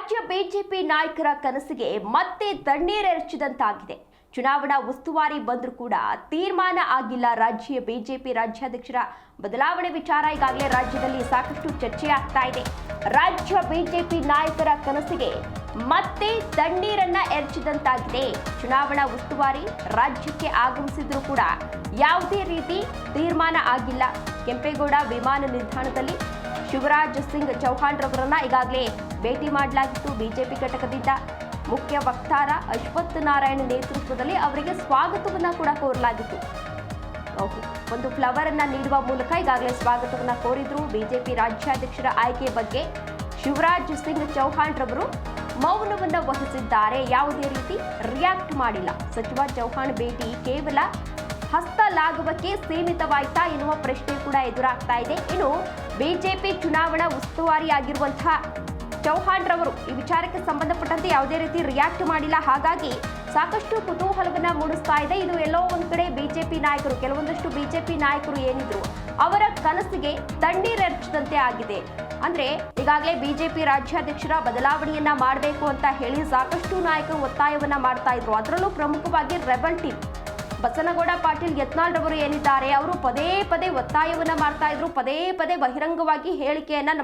ರಾಜ್ಯ ಬಿಜೆಪಿ ನಾಯಕರ ಕನಸಿಗೆ ಮತ್ತೆ ತಣ್ಣೀರೆರಚಿದಂತಾಗಿದೆ. ಚುನಾವಣಾ ಉಸ್ತುವಾರಿ ಬಂದರೂ ಕೂಡ ತೀರ್ಮಾನ ಆಗಿಲ್ಲ. ರಾಜ್ಯ ಬಿಜೆಪಿ ರಾಜ್ಯಾಧ್ಯಕ್ಷರ ಬದಲಾವಣೆ ವಿಚಾರ ಈಗಾಗಲೇ ರಾಜ್ಯದಲ್ಲಿ ಸಾಕಷ್ಟು ಚರ್ಚೆ ಆಗ್ತಾ ಇದೆ. ರಾಜ್ಯ ಬಿಜೆಪಿ ನಾಯಕರ ಕನಸಿಗೆ ಮತ್ತೆ ತಣ್ಣೀರನ್ನ ಎರಚಿದಂತಾಗಿದೆ. ಚುನಾವಣಾ ಉಸ್ತುವಾರಿ ರಾಜ್ಯಕ್ಕೆ ಆಗಮಿಸಿದ್ರು ಕೂಡ ಯಾವುದೇ ರೀತಿ ತೀರ್ಮಾನ ಆಗಿಲ್ಲ. ಕೆಂಪೇಗೌಡ ವಿಮಾನ ನಿಲ್ದಾಣದಲ್ಲಿ ಶಿವರಾಜ್ ಸಿಂಗ್ ಚೌಹಾಣ್ ರವರನ್ನ ಈಗಾಗಲೇ ಭೇಟಿ ಮಾಡಲಾಗಿತ್ತು. ಬಿಜೆಪಿ ಘಟಕದಿಂದ ಮುಖ್ಯ ವಕ್ತಾರ ಅಶ್ವಥ್ ನಾರಾಯಣ ನೇತೃತ್ವದಲ್ಲಿ ಅವರಿಗೆ ಸ್ವಾಗತವನ್ನ ಕೂಡ ಕೋರಲಾಗಿತ್ತು. ಒಂದು ಫ್ಲವರ್ ಅನ್ನ ನೀಡುವ ಮೂಲಕ ಈಗಾಗಲೇ ಸ್ವಾಗತವನ್ನ ಕೋರಿದ್ರು. ಬಿಜೆಪಿ ರಾಜ್ಯಾಧ್ಯಕ್ಷರ ಆಯ್ಕೆ ಬಗ್ಗೆ ಶಿವರಾಜ್ ಸಿಂಗ್ ಚೌಹಾಣ್ ರವರು ಮೌನವನ್ನ ವಹಿಸಿದ್ದಾರೆ. ಯಾವುದೇ ರೀತಿ ರಿಯಾಕ್ಟ್ ಮಾಡಿಲ್ಲ. ಸಚಿವ ಚೌಹಾಣ್ ಭೇಟಿ ಕೇವಲ ಹಸ್ತಲಾಘವಕ್ಕೆ ಸೀಮಿತವಾಯ್ತಾ ಎನ್ನುವ ಪ್ರಶ್ನೆ ಕೂಡ ಎದುರಾಗ್ತಾ ಇದೆ. ಇನ್ನು ಬಿಜೆಪಿ ಚುನಾವಣಾ ಉಸ್ತುವಾರಿಯಾಗಿರುವಂತಹ ಚೌಹಾಣ್ ರವರು ಈ ವಿಚಾರಕ್ಕೆ ಸಂಬಂಧಪಟ್ಟಂತೆ ಯಾವುದೇ ರೀತಿ ರಿಯಾಕ್ಟ್ ಮಾಡಿಲ್ಲ. ಹಾಗಾಗಿ ಸಾಕಷ್ಟು ಕುತೂಹಲವನ್ನ ಮೂಡಿಸ್ತಾ ಇದೆ. ಇದು ಎಲ್ಲೋ ಒಂದ್ ಕಡೆ ಬಿಜೆಪಿ ನಾಯಕರು, ಕೆಲವೊಂದಷ್ಟು ಬಿಜೆಪಿ ನಾಯಕರು ಏನಿದ್ರು ಅವರ ಕನಸಿಗೆ ತಣ್ಣೀರೆರಚಿದಂತೆ ಆಗಿದೆ. ಅಂದ್ರೆ ಈಗಾಗಲೇ ಬಿಜೆಪಿ ರಾಜ್ಯಾಧ್ಯಕ್ಷರ ಬದಲಾವಣೆಯನ್ನ ಮಾಡಬೇಕು ಅಂತ ಹೇಳಿ ಸಾಕಷ್ಟು ನಾಯಕರು ಒತ್ತಾಯವನ್ನ ಮಾಡ್ತಾ ಇದ್ರು. ಅದರಲ್ಲೂ ಪ್ರಮುಖವಾಗಿ ರೆಬಲ್ ಟೀಮ್ ಬಸನಗೌಡ ಪಾಟೀಲ್ ಯತ್ನಾಳ್ ರವರು ಏನಿದ್ದಾರೆ ಅವರು ಪದೇ ಪದೇ ಒತ್ತಾಯವನ್ನ ಮಾಡ್ತಾ ಇದ್ರು. ಪದೇ ಪದೇ ಬಹಿರಂಗವಾಗಿ ಹೇಳಿಕೆಯನ್ನ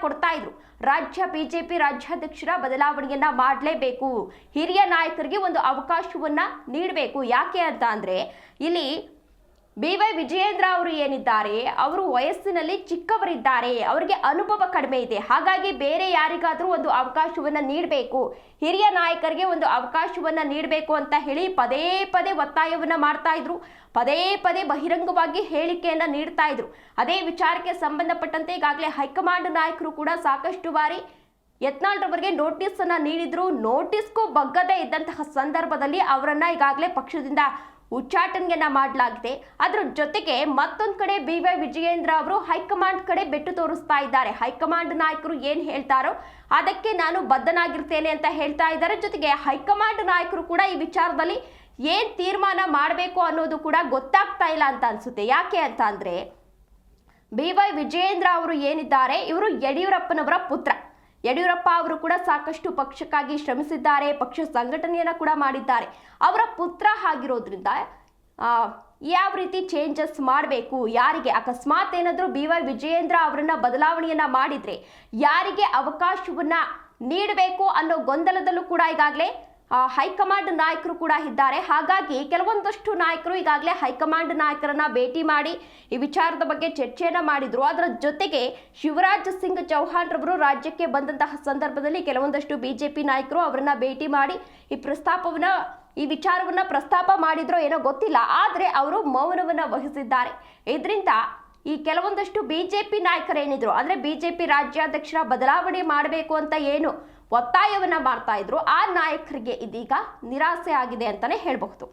ಕೊಡ್ತಾ ಇದ್ರು. ರಾಜ್ಯ ಬಿಜೆಪಿ ರಾಜ್ಯಾಧ್ಯಕ್ಷರ ಬದಲಾವಣೆಯನ್ನ ಮಾಡಲೇಬೇಕು, ಹಿರಿಯ ನಾಯಕರಿಗೆ ಒಂದು ಅವಕಾಶವನ್ನ ನೀಡಬೇಕು. ಯಾಕೆ ಅಂತ ಅಂದ್ರೆ ಇಲ್ಲಿ BY ವಿಜಯೇಂದ್ರ ಅವರು ಏನಿದ್ದಾರೆ ಅವರು ವಯಸ್ಸಿನಲ್ಲಿ ಚಿಕ್ಕವರಿದ್ದಾರೆ, ಅವರಿಗೆ ಅನುಭವ ಕಡಿಮೆ ಇದೆ. ಹಾಗಾಗಿ ಬೇರೆ ಯಾರಿಗಾದ್ರೂ ಒಂದು ಅವಕಾಶವನ್ನ ನೀಡಬೇಕು, ಹಿರಿಯ ನಾಯಕರಿಗೆ ಒಂದು ಅವಕಾಶವನ್ನ ನೀಡಬೇಕು ಅಂತ ಹೇಳಿ ಪದೇ ಪದೇ ಒತ್ತಾಯವನ್ನ ಮಾಡ್ತಾ ಇದ್ರು. ಪದೇ ಪದೇ ಬಹಿರಂಗವಾಗಿ ಹೇಳಿಕೆಯನ್ನ ನೀಡ್ತಾ ಇದ್ರು. ಅದೇ ವಿಚಾರಕ್ಕೆ ಸಂಬಂಧಪಟ್ಟಂತೆ ಈಗಾಗಲೇ ಹೈಕಮಾಂಡ್ ನಾಯಕರು ಕೂಡ ಸಾಕಷ್ಟು ಬಾರಿ ಯತ್ನಾಳ್ ರವರಿಗೆ ನೋಟಿಸ್ ಅನ್ನ ನೀಡಿದ್ರು. ನೋಟಿಸ್ಗೂ ಬಗ್ಗದೇ ಇದ್ದಂತಹ ಸಂದರ್ಭದಲ್ಲಿ ಅವರನ್ನ ಈಗಾಗಲೇ ಪಕ್ಷದಿಂದ ಉಚ್ಚಾಟನೆಯನ್ನ ಮಾಡಲಾಗಿದೆ. ಅದರ ಜೊತೆಗೆ ಮತ್ತೊಂದು ಕಡೆ BY ವಿಜಯೇಂದ್ರ ಅವರು ಹೈಕಮಾಂಡ್ ಕಡೆ ಬೆಟ್ಟು ತೋರಿಸ್ತಾ ಇದ್ದಾರೆ. ಹೈಕಮಾಂಡ್ ನಾಯಕರು ಏನ್ ಹೇಳ್ತಾರೋ ಅದಕ್ಕೆ ನಾನು ಬದ್ಧನಾಗಿರ್ತೇನೆ ಅಂತ ಹೇಳ್ತಾ ಇದ್ದಾರೆ. ಜೊತೆಗೆ ಹೈಕಮಾಂಡ್ ನಾಯಕರು ಕೂಡ ಈ ವಿಚಾರದಲ್ಲಿ ಏನ್ ತೀರ್ಮಾನ ಮಾಡಬೇಕು ಅನ್ನೋದು ಕೂಡ ಗೊತ್ತಾಗ್ತಾ ಇಲ್ಲ ಅಂತ ಅನ್ಸುತ್ತೆ. ಯಾಕೆ ಅಂತ ಅಂದ್ರೆ BY ವಿಜಯೇಂದ್ರ ಅವರು ಏನಿದ್ದಾರೆ ಇವರು ಯಡಿಯೂರಪ್ಪನವರ ಪುತ್ರ. ಯಡಿಯೂರಪ್ಪ ಅವರು ಕೂಡ ಸಾಕಷ್ಟು ಪಕ್ಷಕ್ಕಾಗಿ ಶ್ರಮಿಸಿದ್ದಾರೆ, ಪಕ್ಷ ಸಂಘಟನೆಯನ್ನ ಕೂಡ ಮಾಡಿದ್ದಾರೆ. ಅವರ ಪುತ್ರ ಆಗಿರೋದ್ರಿಂದ ಯಾವ ರೀತಿ ಚೇಂಜಸ್ ಮಾಡಬೇಕು, ಯಾರಿಗೆ ಅಕಸ್ಮಾತ್ ಏನಾದರೂ BY ವಿಜಯೇಂದ್ರ ಅವರನ್ನ ಬದಲಾವಣೆಯನ್ನ ಮಾಡಿದ್ರೆ ಯಾರಿಗೆ ಅವಕಾಶವನ್ನ ನೀಡಬೇಕು ಅನ್ನೋ ಗೊಂದಲದಲ್ಲೂ ಕೂಡ ಈಗಾಗಲೇ ಹೈಕಮಾಂಡ್ ನಾಯಕರು ಕೂಡ ಇದ್ದಾರೆ. ಹಾಗಾಗಿ ಕೆಲವೊಂದಷ್ಟು ನಾಯಕರು ಈಗಾಗಲೇ ಹೈಕಮಾಂಡ್ ನಾಯಕರನ್ನ ಭೇಟಿ ಮಾಡಿ ಈ ವಿಚಾರದ ಬಗ್ಗೆ ಚರ್ಚೆಯನ್ನ ಮಾಡಿದ್ರು. ಅದರ ಜೊತೆಗೆ ಶಿವರಾಜ್ ಸಿಂಗ್ ಚೌಹಾಣ್ ರವರು ರಾಜ್ಯಕ್ಕೆ ಬಂದಂತಹ ಸಂದರ್ಭದಲ್ಲಿ ಕೆಲವೊಂದಷ್ಟು ಬಿಜೆಪಿ ನಾಯಕರು ಅವರನ್ನ ಭೇಟಿ ಮಾಡಿ ಈ ವಿಚಾರವನ್ನ ಪ್ರಸ್ತಾಪ ಮಾಡಿದ್ರೋ ಏನೋ ಗೊತ್ತಿಲ್ಲ, ಆದ್ರೆ ಅವರು ಮೌನವನ್ನ ವಹಿಸಿದ್ದಾರೆ. ಇದರಿಂದ ಈ ಕೆಲವೊಂದಷ್ಟು ಬಿಜೆಪಿ ನಾಯಕರೇನಿದ್ರು ಅಂದ್ರೆ ಬಿಜೆಪಿ ರಾಜ್ಯಾಧ್ಯಕ್ಷರ ಬದಲಾವಣೆ ಮಾಡಬೇಕು ಅಂತ ಏನು ಒತ್ತಾಯವನ್ನ ಮಾಡ್ತಾ ಇದ್ರು ಆ ನಾಯಕರಿಗೆ ಇದೀಗ ನಿರಾಸೆ ಆಗಿದೆ ಅಂತಾನೆ ಹೇಳಬಹುದು.